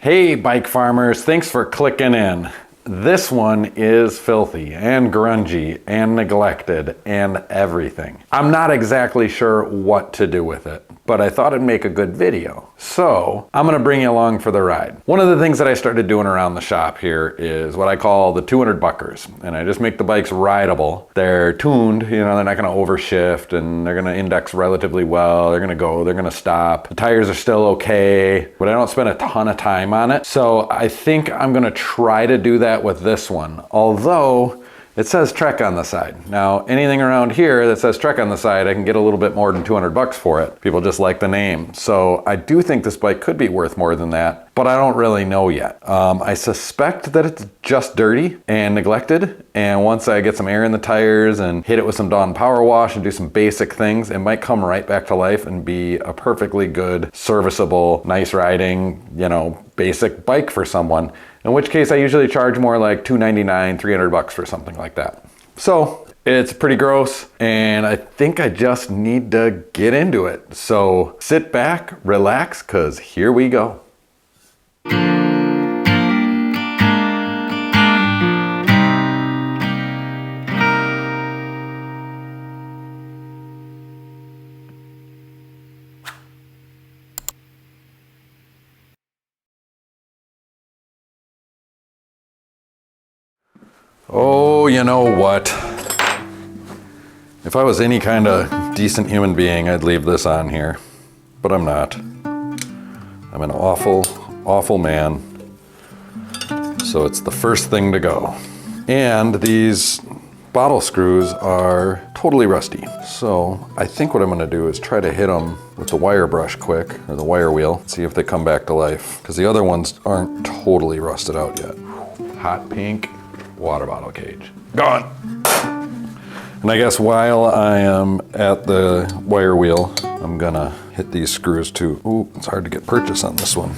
Hey bike farmers, thanks for clicking in. This one is filthy and grungy and neglected and everything. I'm not exactly sure what to do with it, but I thought it'd make a good video. So I'm gonna bring you along for the ride. One of the things that I started doing around the shop here is what I call the 200 buckers. And I just make the bikes rideable. They're tuned, you know, they're not gonna overshift and they're gonna index relatively well. They're gonna go, they're gonna stop. The tires are still okay, but I don't spend a ton of time on it. So I think I'm gonna try to do that with this one. Although it says Trek on the side. Now, anything around here that says Trek on the side, I can get a little bit more than 200 bucks for it. People just like the name. So I do think this bike could be worth more than that, but I don't really know yet. I suspect that it's just dirty and neglected. And once I get some air in the tires and hit it with some Dawn power wash and do some basic things, it might come right back to life and be a perfectly good, serviceable, nice riding, you know, basic bike for someone. In which case I usually charge more like $299, 300 bucks for something like that. So it's pretty gross and I think I just need to get into it. So sit back, relax, cause here we go. Oh, you know what? If I was any kind of decent human being, I'd leave this on here, but I'm not. I'm an awful, awful man. So it's the first thing to go. And these bottle screws are totally rusty. So I think what I'm gonna do is try to hit them with the wire brush quick, or the wire wheel, see if they come back to life. Because the other ones aren't totally rusted out yet. Hot pink water bottle cage. Gone. And I guess while I am at the wire wheel, I'm gonna hit these screws too. Ooh, it's hard to get purchase on this one.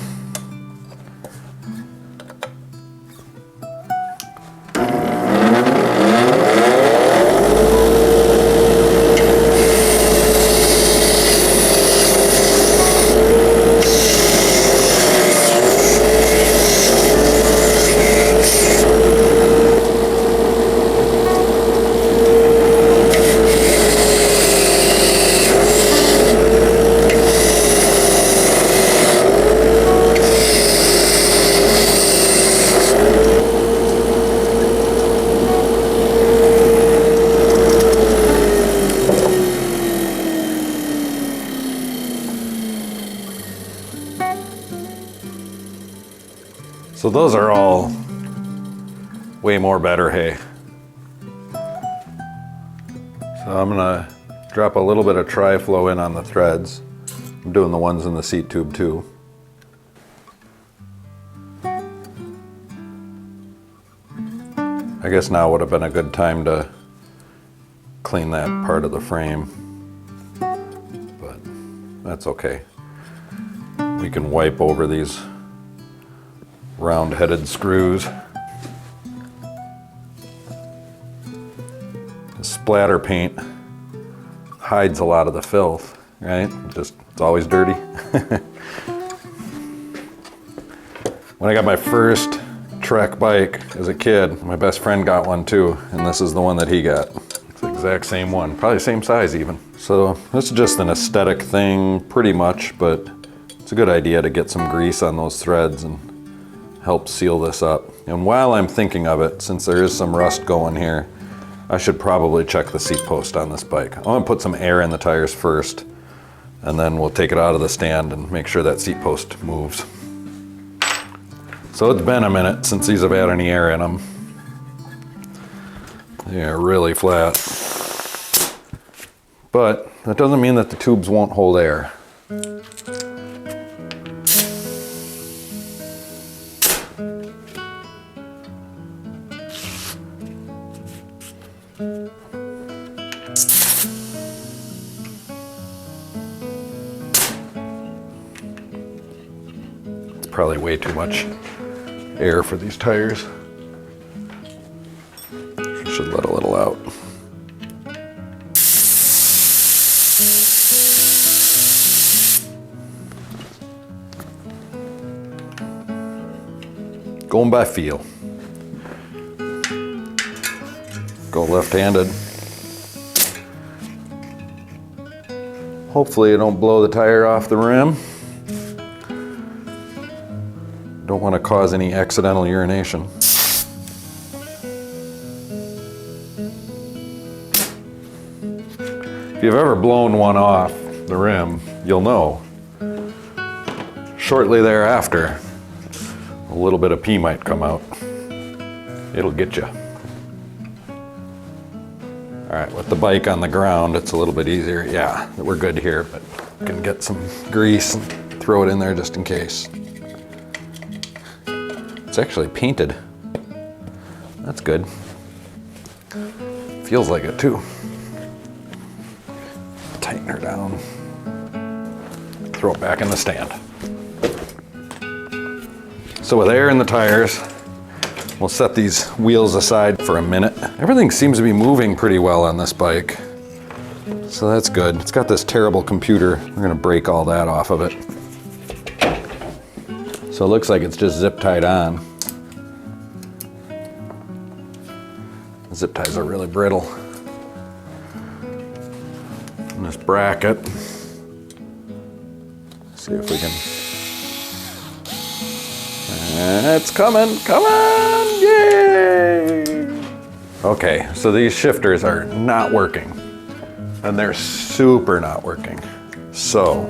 So those are all way more better hay. So I'm gonna drop a little bit of tri-flow in on the threads. I'm doing the ones in the seat tube too. I guess now would have been a good time to clean that part of the frame, but that's okay. We can wipe over these round-headed screws. The splatter paint hides a lot of the filth, right? It's always dirty. When I got my first Trek bike as a kid, my best friend got one too, and this is the one that he got. It's the exact same one, probably the same size even. So this is just an aesthetic thing pretty much, but it's a good idea to get some grease on those threads and help seal this up. And while I'm thinking of it, since there is some rust going here, I should probably check the seat post on this bike. I'm gonna put some air in the tires first, and then we'll take it out of the stand and make sure that seat post moves. So it's been a minute since these have had any air in them. They're really flat. But that doesn't mean that the tubes won't hold air. Probably way too much air for these tires. Should let a little out. Going by feel. Go left-handed. Hopefully you don't blow the tire off the rim. Don't want to cause any accidental urination. If you've ever blown one off the rim, you'll know. Shortly thereafter, a little bit of pee might come out. It'll get you. All right, with the bike on the ground, it's a little bit easier. Yeah, we're good here, but you can get some grease and throw it in there just in case. It's actually painted. That's good. Feels like it too. Tighten her down. Throw it back in the stand. So with air in the tires, we'll set these wheels aside for a minute. Everything seems to be moving pretty well on this bike. So that's good. It's got this terrible computer. We're gonna break all that off of it. So it looks like it's just zip tied on. The zip ties are really brittle. And this bracket, see if we can, it's coming, come on, yay! Okay, so these shifters are not working, and they're super not working. So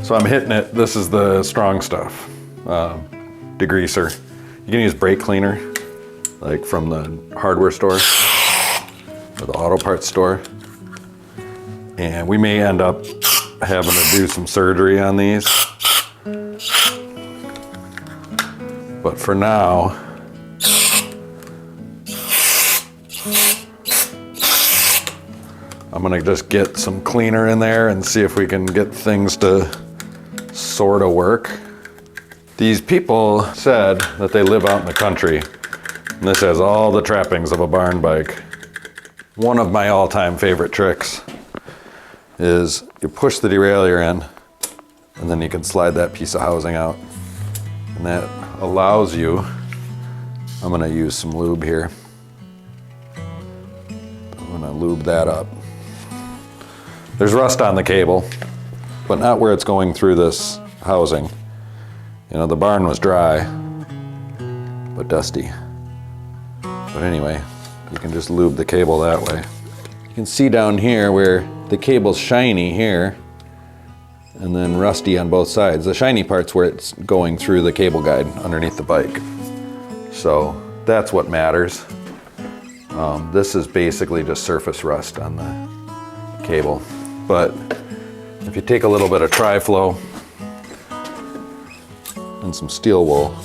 I'm hitting it. This is the strong stuff, degreaser. You can use brake cleaner, like from the hardware store or the auto parts store. And we may end up having to do some surgery on these. But for now, I'm gonna just get some cleaner in there and see if we can get things to sort of work. These people said that they live out in the country, and this has all the trappings of a barn bike. One of my all-time favorite tricks is you push the derailleur in, and then you can slide that piece of housing out. And that allows you, I'm gonna use some lube here. I'm gonna lube that up. There's rust on the cable, but not where it's going through this housing. You know, the barn was dry, but dusty. But anyway, you can just lube the cable that way. You can see down here where the cable's shiny here, and then rusty on both sides. The shiny part's where it's going through the cable guide underneath the bike. So that's what matters. This is basically just surface rust on the cable. But if you take a little bit of tri-flow and some steel wool,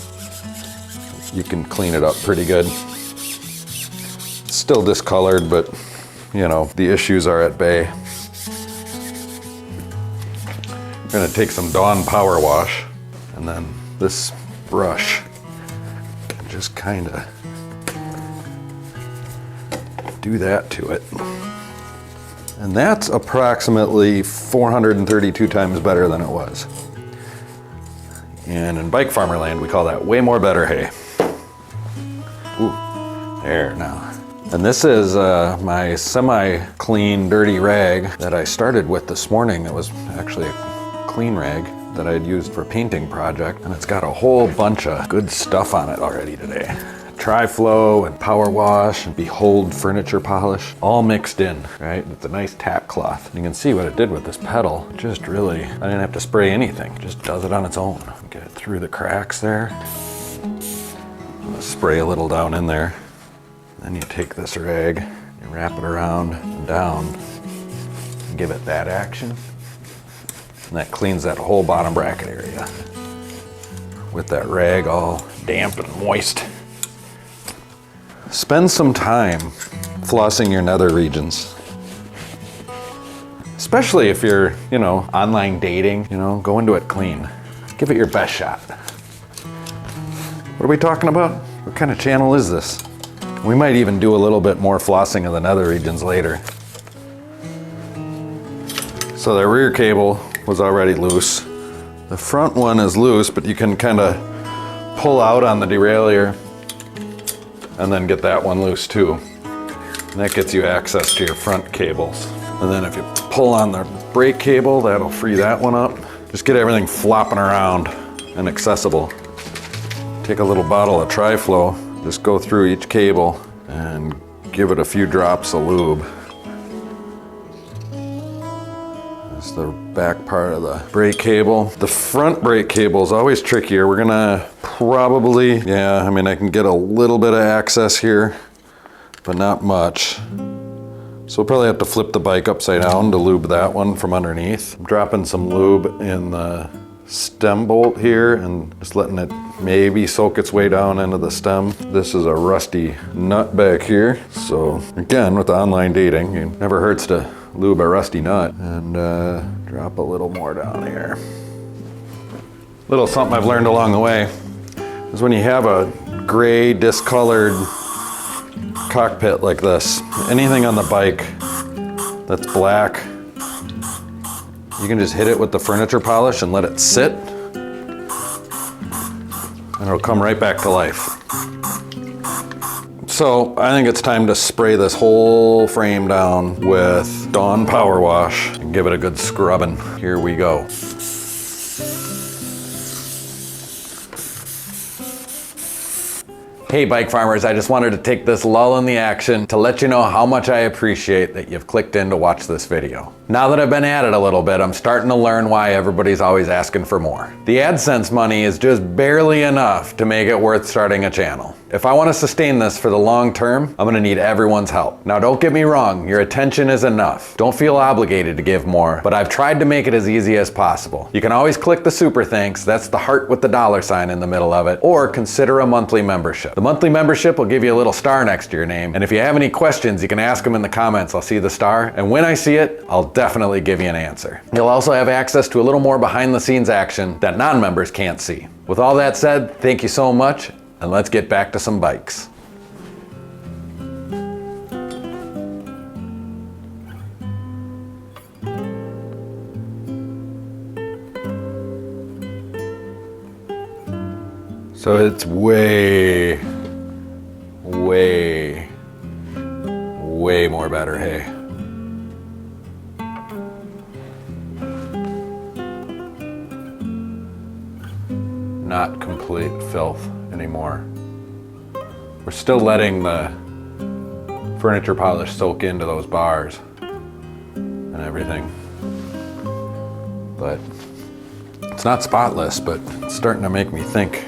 you can clean it up pretty good. It's still discolored, but you know, the issues are at bay. I'm gonna take some Dawn Power Wash and then this brush and just kinda do that to it. And that's approximately 432 times better than it was. And in bike farmer land, we call that way more better hay. Ooh, there now. And this is my semi-clean, dirty rag that I started with this morning. It was actually a clean rag that I had used for a painting project, and it's got a whole bunch of good stuff on it already today. Tri-flow and power wash and Behold furniture polish, all mixed in, right? It's a nice tack cloth. You can see what it did with this pedal. Just really, I didn't have to spray anything. It just does it on its own. Get it through the cracks there. Spray a little down in there. Then you take this rag, you wrap it around and down, and give it that action. And that cleans that whole bottom bracket area with that rag all damp and moist. Spend some time flossing your nether regions. Especially if you're, you know, online dating, you know, go into it clean. Give it your best shot. What are we talking about? What kind of channel is this? We might even do a little bit more flossing of the nether regions later. So the rear cable was already loose. The front one is loose, but you can kind of pull out on the derailleur and then get that one loose too. And that gets you access to your front cables. And then if you pull on the brake cable, that'll free that one up. Just get everything flopping around and accessible. Take a little bottle of Tri-Flow, just go through each cable and give it a few drops of lube. That's the back part of the brake cable. The front brake cable is always trickier. We're gonna probably, I mean, I can get a little bit of access here, but not much. So we'll probably have to flip the bike upside down to lube that one from underneath. I'm dropping some lube in the stem bolt here and just letting it maybe soak its way down into the stem. This is a rusty nut back here. So again, with the online dating, it never hurts to lube a rusty nut. And drop a little more down here. Little something I've learned along the way is when you have a gray discolored cockpit like this, anything on the bike that's black, you can just hit it with the furniture polish and let it sit, and it'll come right back to life. So I think it's time to spray this whole frame down with Dawn Power Wash and give it a good scrubbing. Here we go. Hey bike farmers, I just wanted to take this lull in the action to let you know how much I appreciate that you've clicked in to watch this video. Now that I've been at it a little bit, I'm starting to learn why everybody's always asking for more. The AdSense money is just barely enough to make it worth starting a channel. If I want to sustain this for the long term, I'm gonna need everyone's help. Now don't get me wrong, your attention is enough. Don't feel obligated to give more, but I've tried to make it as easy as possible. You can always click the super thanks, that's the heart with the $ in the middle of it, or consider a monthly membership. The monthly membership will give you a little star next to your name, and if you have any questions, you can ask them in the comments. I'll see the star, and when I see it, I'll definitely give you an answer. You'll also have access to a little more behind the scenes action that non-members can't see. With all that said, thank you so much, and let's get back to some bikes. So it's way more better hay. Not complete filth anymore. We're still letting the furniture polish soak into those bars and everything. But it's not spotless, but it's starting to make me think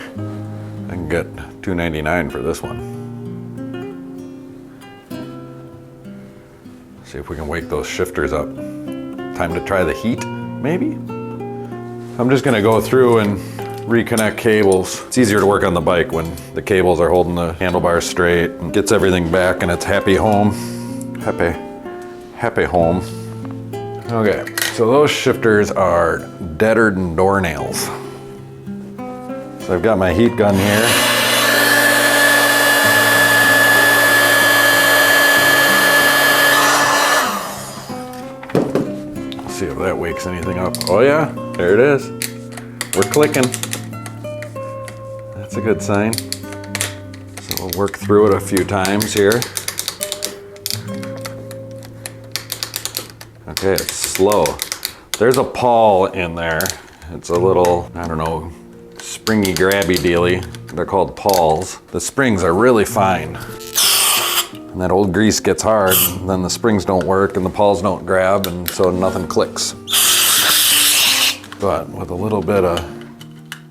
I can get $2.99 for this one. See if we can wake those shifters up. Time to try the heat, maybe? I'm just gonna go through and reconnect cables. It's easier to work on the bike when the cables are holding the handlebars straight and gets everything back in its happy home. Happy home. Okay, so those shifters are deader than doornails. So I've got my heat gun here. See if that wakes anything up. Oh yeah, there it is. We're clicking. That's a good sign. So we'll work through it a few times here. Okay, it's slow. There's a pawl in there. It's a little, I don't know, springy grabby dealy. They're called pawls. The springs are really fine. And that old grease gets hard, and then the springs don't work and the pawls don't grab, and so nothing clicks. But with a little bit of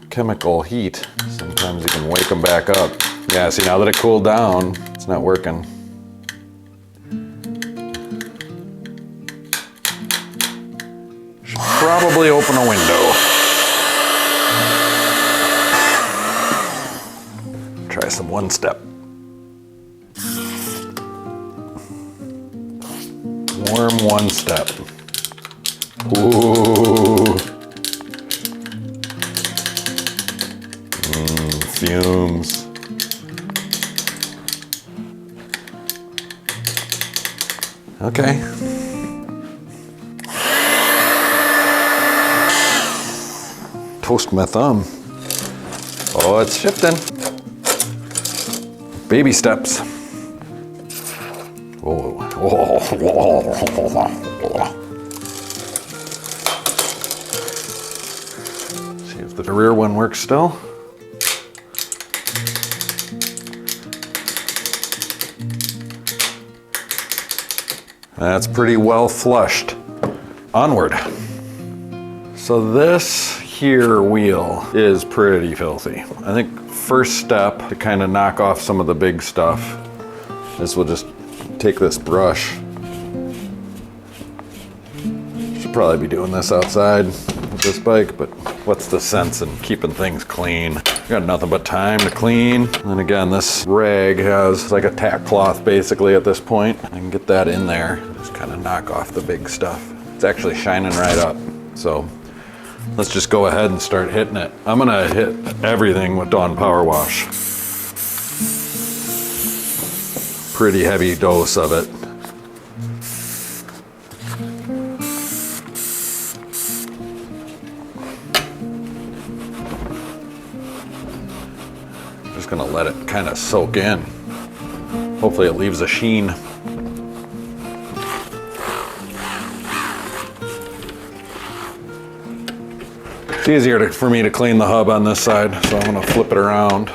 chemical heat, sometimes you can wake them back up. Yeah, see, now that it cooled down, it's not working. Should probably open a window. Try some one step. Warm one step. Ooh. Fumes. Okay. Toast my thumb. Oh, it's shifting. Baby steps. Whoa. See if the rear one works still. That's pretty well flushed. Onward. So this here wheel is pretty filthy. I think first step to kind of knock off some of the big stuff is we'll just take this brush. Should probably be doing this outside with this bike, but what's the sense in keeping things clean? Got nothing but time to clean. And again, this rag has like a tack cloth basically at this point. I can get that in there, just kind of knock off the big stuff. It's actually shining right up. So let's just go ahead and start hitting it. I'm gonna hit everything with Dawn Power Wash. Pretty heavy dose of it. Just gonna let it kind of soak in. Hopefully it leaves a sheen. It's easier for me to clean the hub on this side, so I'm gonna flip it around.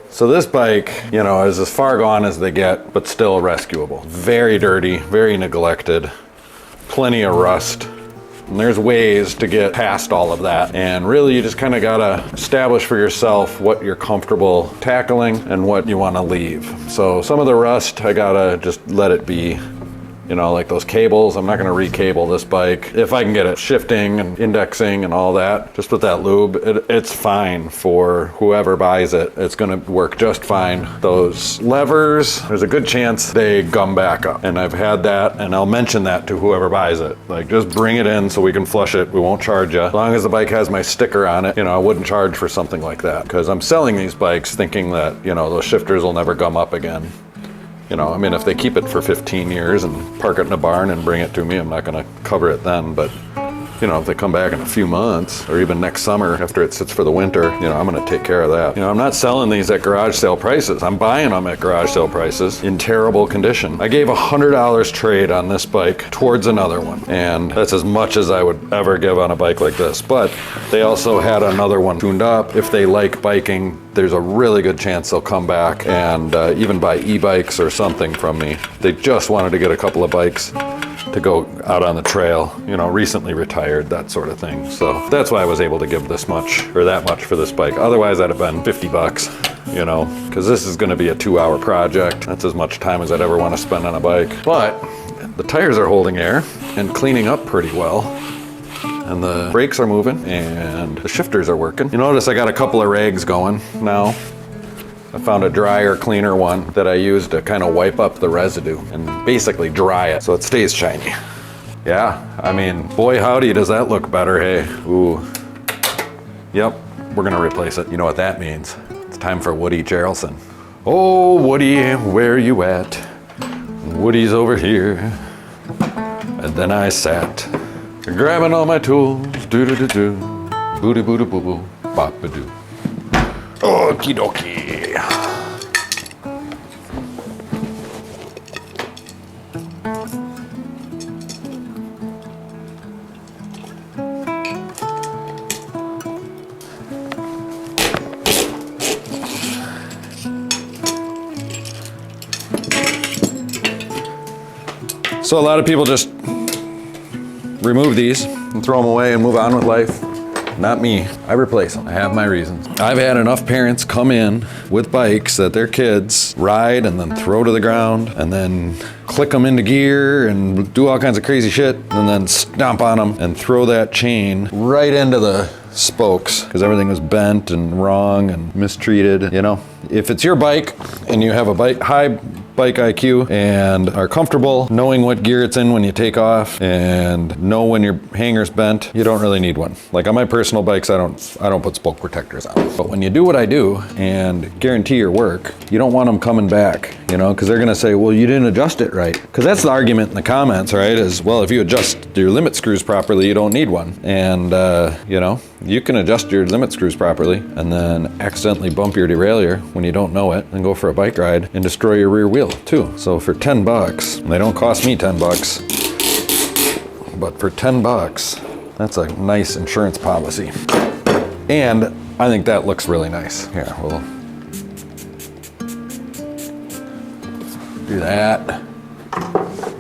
So this bike, you know, is as far gone as they get, but still rescuable. Very dirty, very neglected, plenty of rust. And there's ways to get past all of that. And really you just kind of gotta establish for yourself what you're comfortable tackling and what you wanna leave. So some of the rust, I gotta just let it be. You know, like those cables, I'm not gonna re-cable this bike. If I can get it shifting and indexing and all that, just with that lube, it's fine for whoever buys it. It's gonna work just fine. Those levers, there's a good chance they gum back up. And I've had that, and I'll mention that to whoever buys it. Like, just bring it in so we can flush it. We won't charge you. As long as the bike has my sticker on it, you know, I wouldn't charge for something like that. Because I'm selling these bikes thinking that, you know, those shifters will never gum up again. You know, I mean, if they keep it for 15 years and park it in a barn and bring it to me, I'm not gonna cover it then, but you know, if they come back in a few months or even next summer after it sits for the winter, you know, I'm gonna take care of that. You know, I'm not selling these at garage sale prices. I'm buying them at garage sale prices in terrible condition. I gave $100 trade on this bike towards another one, and that's as much as I would ever give on a bike like this. But they also had another one tuned up. If they like biking, there's a really good chance they'll come back and even buy e-bikes or something from me. They just wanted to get a couple of bikes to go out on the trail, you know, recently retired, that sort of thing. So that's why I was able to give this much or that much for this bike. Otherwise I'd have been 50 bucks, you know, because this is gonna be a 2-hour project. That's as much time as I'd ever want to spend on a bike. But the tires are holding air and cleaning up pretty well. And the brakes are moving and the shifters are working. You notice I got a couple of rags going now. I found a drier, cleaner one that I use to kind of wipe up the residue and basically dry it so it stays shiny. Yeah, I mean, boy howdy does that look better, hey? Ooh. Yep, we're gonna replace it. You know what that means. It's time for Woody Jarrelson. Oh, Woody, where you at? Woody's over here. And then I sat, grabbing all my tools, do-do-do-do, booty-booty-boo-boo, bop-a-doo. Okie dokie. So a lot of people just remove these and throw them away and move on with life. Not me. I replace them. I have my reasons. I've had enough parents come in with bikes that their kids ride and then throw to the ground and then click them into gear and do all kinds of crazy shit and then stomp on them and throw that chain right into the spokes because everything was bent and wrong and mistreated. You know, if it's your bike and you have a high bike IQ and are comfortable knowing what gear it's in when you take off and know when your hanger's bent, you don't really need one. Like on my personal bikes, I don't put spoke protectors on. But when you do what I do and guarantee your work, you don't want them coming back. you know, because they're going to say, well, you didn't adjust it right. Because that's the argument in the comments, right? Is, well, if you adjust your limit screws properly, you don't need one. And, you know, you can adjust your limit screws properly and then accidentally bump your derailleur when you don't know it and go for a bike ride and destroy your rear wheel too. So for 10 bucks, they don't cost me 10 bucks, but for 10 bucks, that's a nice insurance policy. And I think that looks really nice. Here, we'll do that.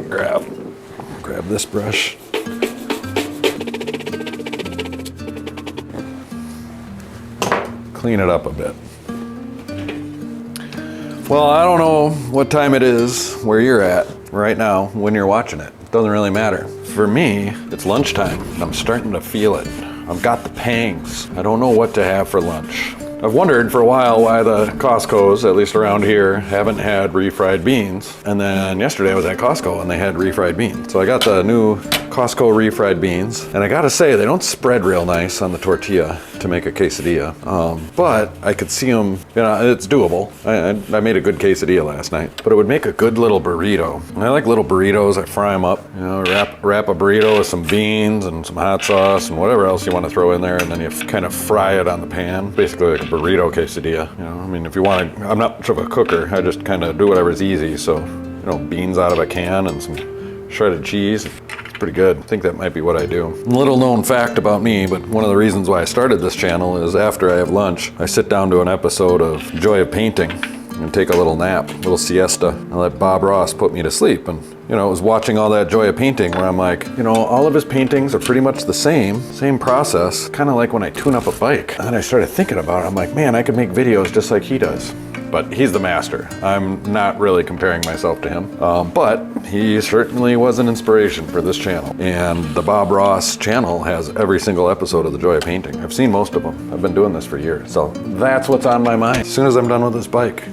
Grab this brush. Clean it up a bit. Well, I don't know what time it is where you're at right now when you're watching it. It doesn't really matter. For me, it's lunchtime and I'm starting to feel it. I've got the pangs. I don't know what to have for lunch. I've wondered for a while why the Costco's, at least around here, haven't had refried beans. And then yesterday I was at Costco and they had refried beans. So I got the new Costco refried beans. And I gotta say, they don't spread real nice on the tortilla to make a quesadilla. But I could see them, you know, it's doable. I made a good quesadilla last night. But it would make a good little burrito. And I like little burritos. I fry them up. You know, wrap a burrito with some beans and some hot sauce and whatever else you want to throw in there. And then you kind of fry it on the pan. Basically like a burrito quesadilla. You know, I mean, if you want to, I'm not much of a cooker. I just kind of do whatever's easy. So, you know, beans out of a can and some shredded cheese. It's pretty good. I think that might be what I do. Little known fact about me, but one of the reasons why I started this channel is after I have lunch, I sit down to an episode of Joy of Painting and take a little nap, a little siesta. I let Bob Ross put me to sleep. And, you know, I was watching all that Joy of Painting where I'm like, you know, all of his paintings are pretty much the same process, kind of like when I tune up a bike. And then I started thinking about it. I'm like, man, I could make videos just like he does. But he's the master. I'm not really comparing myself to him. But he certainly was an inspiration for this channel. And the Bob Ross channel has every single episode of The Joy of Painting. I've seen most of them. I've been doing this for years. So that's what's on my mind as soon as I'm done with this bike.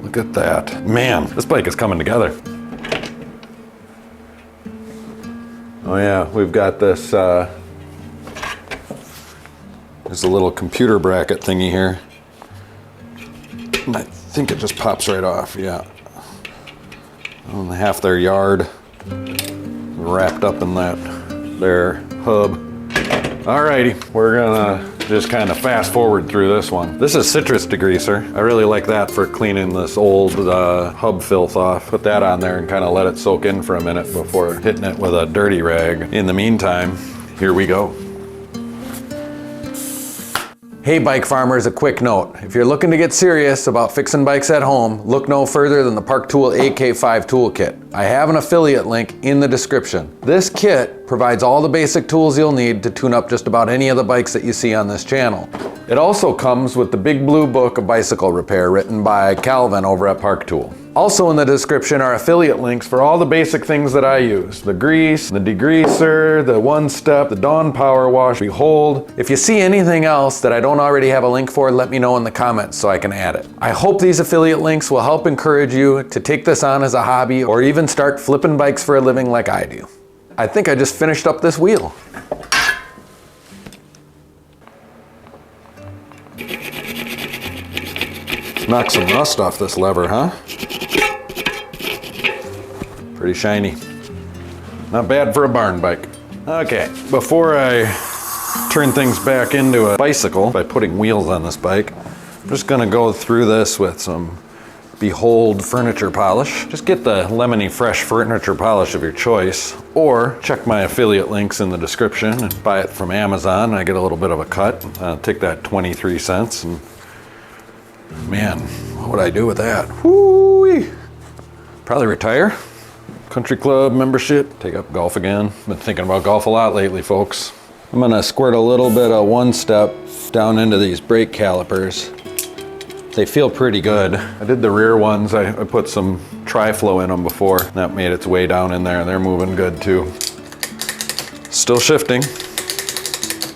Look at that. Man, this bike is coming together. Oh yeah, we've got this, there's a little computer bracket thingy here. And I think it just pops right off, yeah. On half their yard, wrapped up in that their hub. Alrighty, we're gonna just kind of fast forward through this one. This is citrus degreaser. I really like that for cleaning this old hub filth off. Put that on there and kind of let it soak in for a minute before hitting it with a dirty rag. In the meantime, here we go. Hey bike farmers, a quick note. If you're looking to get serious about fixing bikes at home, look no further than the Park Tool AK5 toolkit. I have an affiliate link in the description. This kit provides all the basic tools you'll need to tune up just about any of the bikes that you see on this channel. It also comes with the Big Blue Book of Bicycle Repair written by Calvin over at Park Tool. Also in the description are affiliate links for all the basic things that I use. The grease, the degreaser, the one step, the Dawn Power Wash, Behold. If you see anything else that I don't already have a link for, let me know in the comments so I can add it. I hope these affiliate links will help encourage you to take this on as a hobby or even start flipping bikes for a living like I do. I think I just finished up this wheel. Knock some rust off this lever, huh? Pretty shiny. Not bad for a barn bike. Okay, before I turn things back into a bicycle by putting wheels on this bike, I'm just gonna go through this with some Behold furniture polish. Just get the lemony fresh furniture polish of your choice, or check my affiliate links in the description and buy it from Amazon. I get a little bit of a cut. Take that 23 cents and man, what would I do with that? Whoo-wee. Probably retire. Country club membership. Take up golf again. Been thinking about golf a lot lately, folks. I'm gonna squirt a little bit of one step down into these brake calipers. They feel pretty good. I did the rear ones. I put some tri-flow in them before. That made its way down in there and they're moving good too. Still shifting.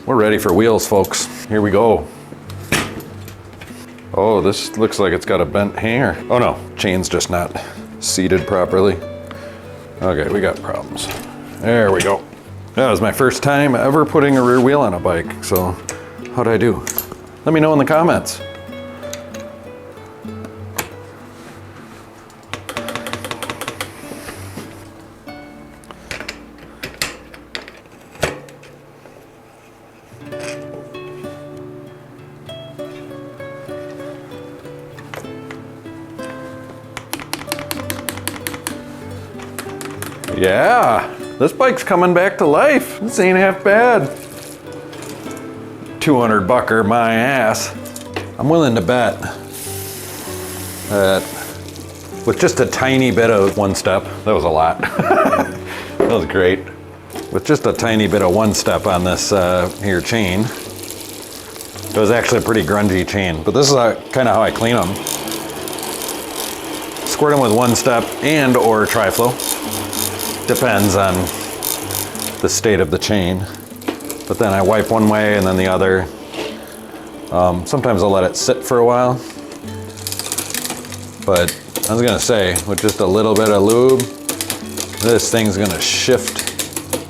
We're ready for wheels, folks. Here we go. Oh, this looks like it's got a bent hanger. Oh no, chain's just not seated properly. Okay, we got problems. There we go. That was my first time ever putting a rear wheel on a bike, so how'd I do? Let me know in the comments. Yeah, this bike's coming back to life. This ain't half bad. 200 bucker my ass. I'm willing to bet that with just a tiny bit of one step, that was a lot. That was great. With just a tiny bit of one step on this here chain, it was actually a pretty grungy chain, but this is kind of how I clean them. Squirt them with one step and or tri-flow. Depends on the state of the chain. But then I wipe one way and then the other. Sometimes I'll let it sit for a while. But I was gonna say, with just a little bit of lube, this thing's gonna shift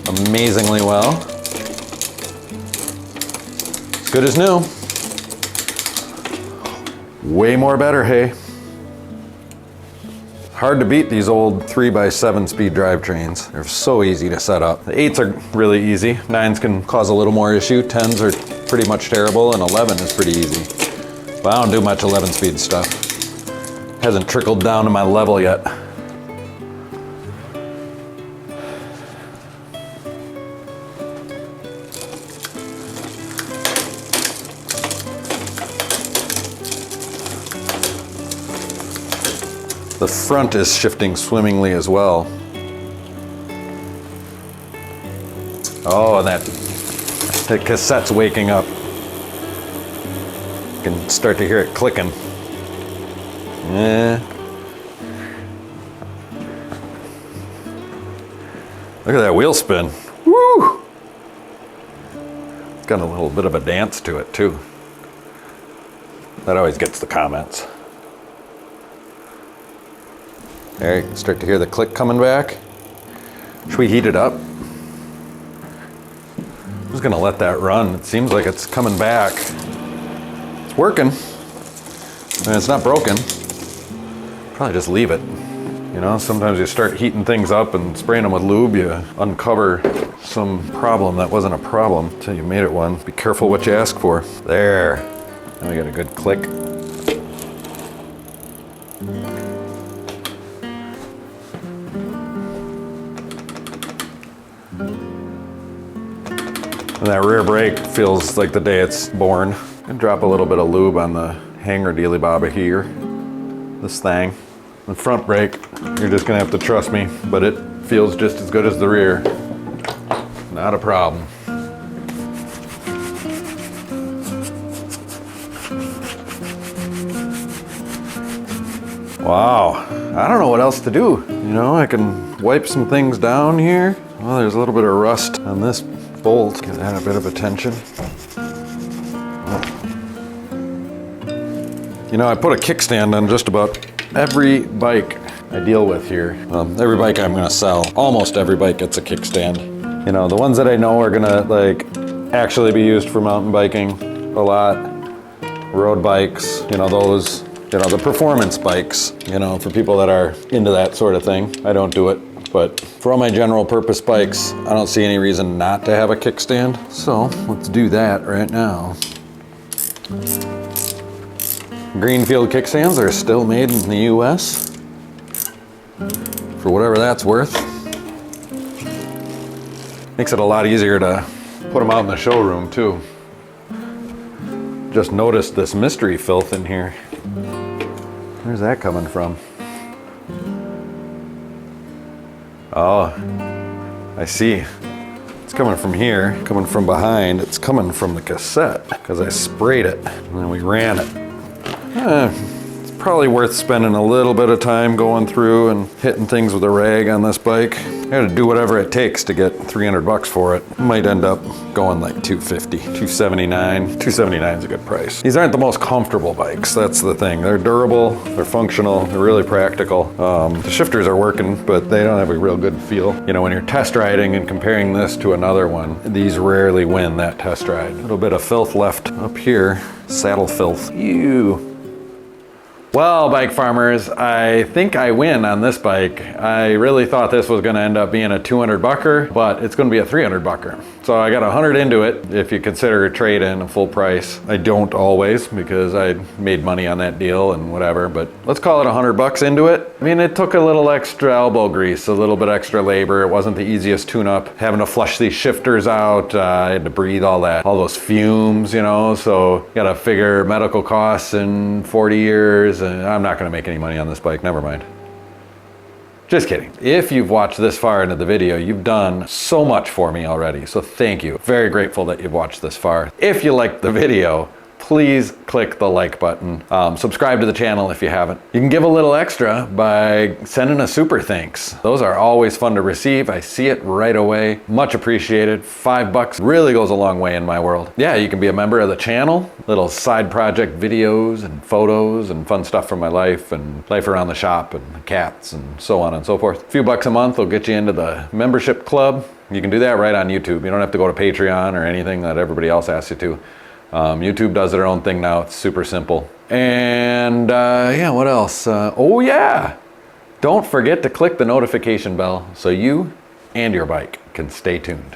amazingly well. As good as new. Way more better, hey. Hard to beat these old 3x7 speed drivetrains. They're so easy to set up. The 8s are really easy. 9s can cause a little more issue. 10s are pretty much terrible, and 11 is pretty easy. But I don't do much 11 speed stuff. Hasn't trickled down to my level yet. The front is shifting swimmingly as well. Oh, and that cassette's waking up. You can start to hear it clicking. Yeah. Look at that wheel spin. Woo! It's got a little bit of a dance to it too. That always gets the comments. There, you can start to hear the click coming back. Should we heat it up? I'm just gonna let that run. It seems like it's coming back. It's working. And it's not broken. Probably just leave it. You know, sometimes you start heating things up and spraying them with lube, you uncover some problem that wasn't a problem until you made it one. Be careful what you ask for. There. Now we got a good click. And that rear brake feels like the day it's born. And drop a little bit of lube on the hanger dealy bobba here. This thing. The front brake, you're just gonna have to trust me, but it feels just as good as the rear. Not a problem. Wow, I don't know what else to do. You know, I can wipe some things down here. Well, there's a little bit of rust on this bolt. Give that a bit of attention. You know, I put a kickstand on just about every bike I deal with here. Every bike I'm gonna sell, almost every bike gets a kickstand. You know, the ones that I know are gonna like actually be used for mountain biking a lot. Road bikes, you know, those, you know, the performance bikes, you know, for people that are into that sort of thing. I don't do it. But for all my general purpose bikes, I don't see any reason not to have a kickstand. So let's do that right now. Greenfield kickstands are still made in the US, for whatever that's worth. Makes it a lot easier to put them out in the showroom too. Just noticed this mystery filth in here. Where's that coming from? Oh, I see. It's coming from here, coming from behind. It's coming from the cassette because I sprayed it and then we ran it. It's probably worth spending a little bit of time going through and hitting things with a rag on this bike. I gotta do whatever it takes to get 300 bucks for it. Might end up going like 250, 279. 279 is a good price. These aren't the most comfortable bikes, that's the thing. They're durable, they're functional, they're really practical. The shifters are working, but they don't have a real good feel. You know, when you're test riding and comparing this to another one, these rarely win that test ride. A little bit of filth left up here. Saddle filth. Ew. Well, bike farmers, I think I win on this bike. I really thought this was going to end up being a 200 bucker, but it's going to be a 300 bucker. So I got 100 into it if you consider a trade-in a full price. I don't always because I made money on that deal and whatever, but let's call it 100 bucks into it. I mean, it took a little extra elbow grease, a little bit extra labor. It wasn't the easiest tune-up. Having to flush these shifters out, I had to breathe all those fumes, you know, so got to figure medical costs in 40 years. I'm not going to make any money on this bike, never mind. Just kidding. If you've watched this far into the video, you've done so much for me already, so thank you. Very grateful that you've watched this far. If you liked the video, please click the like button. Subscribe to the channel if you haven't. You can give a little extra by sending a super thanks. Those are always fun to receive. I see it right away. Much appreciated. $5 really goes a long way in my world. Yeah, you can be a member of the channel. Little side project videos and photos and fun stuff from my life and life around the shop and the cats and so on and so forth. A few bucks a month will get you into the membership club. You can do that right on YouTube. You don't have to go to Patreon or anything that everybody else asks you to. YouTube does their own thing now. It's super simple. And yeah, what else? Oh yeah, don't forget to click the notification bell so you and your bike can stay tuned.